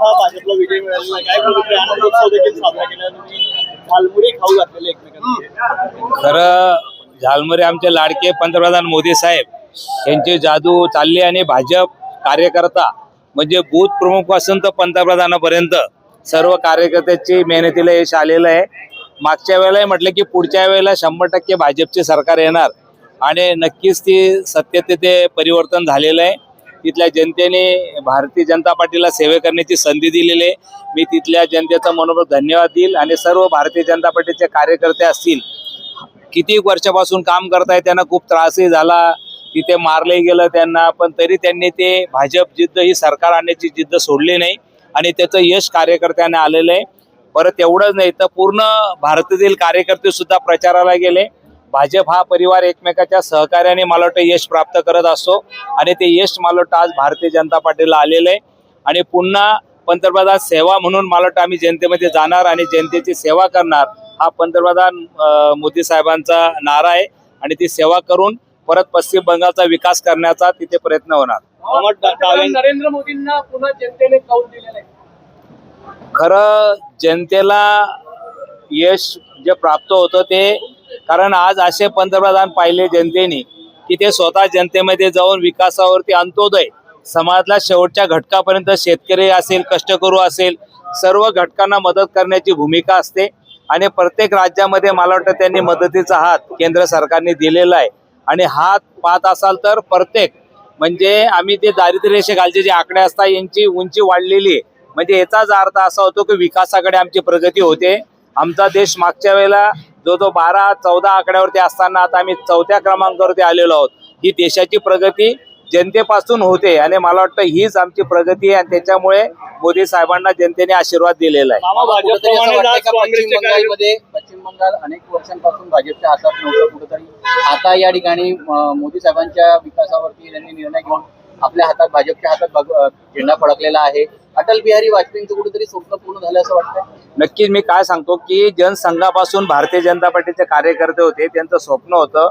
हा भाजपला विजय मिळालेला आहे. काय बोलतो आनंदोत्सव देखील साजरा केला. तुम्ही झालमुरी खाऊ घातलेले एकमेकांना. खरं झालमुरी आमचे लाडके पंतप्रधान मोदी साहेब यांची जादू चालली आणि भाजप कार्यकर्ता म्हणजे बूथ प्रमुख पासून तर पंतप्रधानापर्यंत सर्व कार्यकर्त्याची मेहनतीला यश आलेलं आहे. मागच्या वेळेला म्हटलं की पुढच्या वेळेला 100% भाजपचे सरकार येणार आणि नक्कीच ती सत्य ते परिवर्तन झालेलं आहे. तिथल्या जनतेने भारतीय जनता पार्टीला सेवा करण्याची संधी दिलेली आहे. मी तिथल्या जनतेचा मनोभाव धन्यवाद देईल आणि सर्व भारतीय जनता पार्टीचे कार्यकर्ते असतील किती वर्षापासून काम करताय, त्यांना खूप त्रासही झाला, तिथे मारले गेलं त्यांना, पण तरी त्यांनी ते भाजप जिद्द ही सरकार आणण्याची जिद्द सोडली नाही आणि त्याचं यश कार्यकर्त्यांना आलेलं आहे. परत एवढंच नाही तर पूर्ण भारतातील कार्यकर्ते सुद्धा प्रचाराला गेले. भाजप हा परिवार एकमेकाच्या सहकार्याने मला वाटतं यश प्राप्त करत असतो आणि ते यश मला वाटतं आज भारतीय जनता पार्टीला आलेलं आहे आणि पुन्हा पंतप्रधान सेवा म्हणून मला वाटतं आम्ही जनतेमध्ये जाणार आणि जनतेची सेवा करणार हा पंतप्रधान मोदी साहेबांचा नारा आहे आणि ती सेवा करून परत पश्चिम बंगालचा विकास करण्याचा तिथे प्रयत्न होणार. नरेंद्र मोदींना पुन्हा जनतेने कौल दिलेला आहे. खरं जनतेला यश जे प्राप्त होतं ते कारण आज असे पंतप्रधान पाहिले जनतेने की ते स्वतः जनतेमध्ये जाऊन विकासावरती अंत्योदय समाजातल्या शेवटच्या घटकापर्यंत शेतकरी असेल, कष्टकरू असेल, सर्व घटकांना मदत करण्याची भूमिका असते आणि प्रत्येक राज्यामध्ये मला वाटतं त्यांनी मदतीचा हात केंद्र सरकारने दिलेला आहे आणि हात पाहत असाल तर प्रत्येक म्हणजे आम्ही ते दारिद्र्य रेषेखालचे जे आकडे असतात यांची उंची वाढलेली आहे. म्हणजे याचाच अर्थ असा होतो की विकासाकडे आमची प्रगती होते. आमचा देश मागच्या वेळेला जो 12-14 आकड्यावरती असताना आता आम्ही 4थ्या क्रमांकावरती आलेलो आहोत. ही देशाची प्रगती जनतेपासून होते आणि मला वाटतं हीच आमची प्रगती आहे आणि त्याच्यामुळे मोदी साहेबांना जनतेने आशीर्वाद दिलेला आहे. पश्चिम बंगाल अनेक वर्षांपासून भाजपच्या हातात नव्हतं कुठेतरी, आता या ठिकाणी मोदी साहेबांच्या विकासावरती त्यांनी निर्णय घेऊन आपल्या हातात भाजपच्या हातात झेंडा फडकलेला आहे. अटल बिहारी वाजपेयींचं कुठेतरी स्वप्न पूर्ण झालं असं वाटतंय. नक्कीच मी काय सांगतो की जनसंघापासून भारतीय जनता पार्टीचे कार्यकर्ते होते, त्यांचं स्वप्न होतं.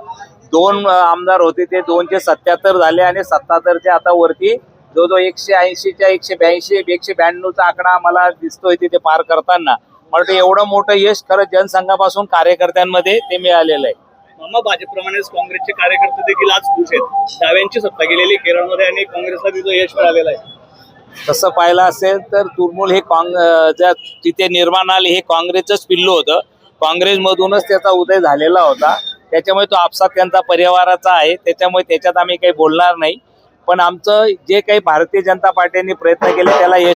2 आमदार होते ते 277 झाले आणि 77चे आता वरती जो 180च्या 182 192चा आकडा मला दिसतोय तिथे पार करताना. मला वाटतं एवढं मोठं यश खरं जनसंघापासून कार्यकर्त्यांमध्ये ते मिळालेलं आहे. मामा भाजपप्रमाणेच काँग्रेसचे कार्यकर्ते देखील आज खुश आहेत. डाव्यांची सत्ता गेलेली केरळमध्ये आणि काँग्रेसला तिथं यश मिळालेलं आहे. तसं पाहिलं असेल तर तुरमूल हे तिथे निर्माण आले हे काँग्रेसचंच पिल्लू होतं. काँग्रेसमधूनच त्याचा उदय झालेला होता. त्याच्यामुळे तो आपसात त्यांचा परिवाराचा आहे, त्याच्यामुळे त्याच्यात आम्ही काही बोलणार नाही. पण आमचं जे काही भारतीय जनता पार्टीने प्रयत्न केले त्याला यश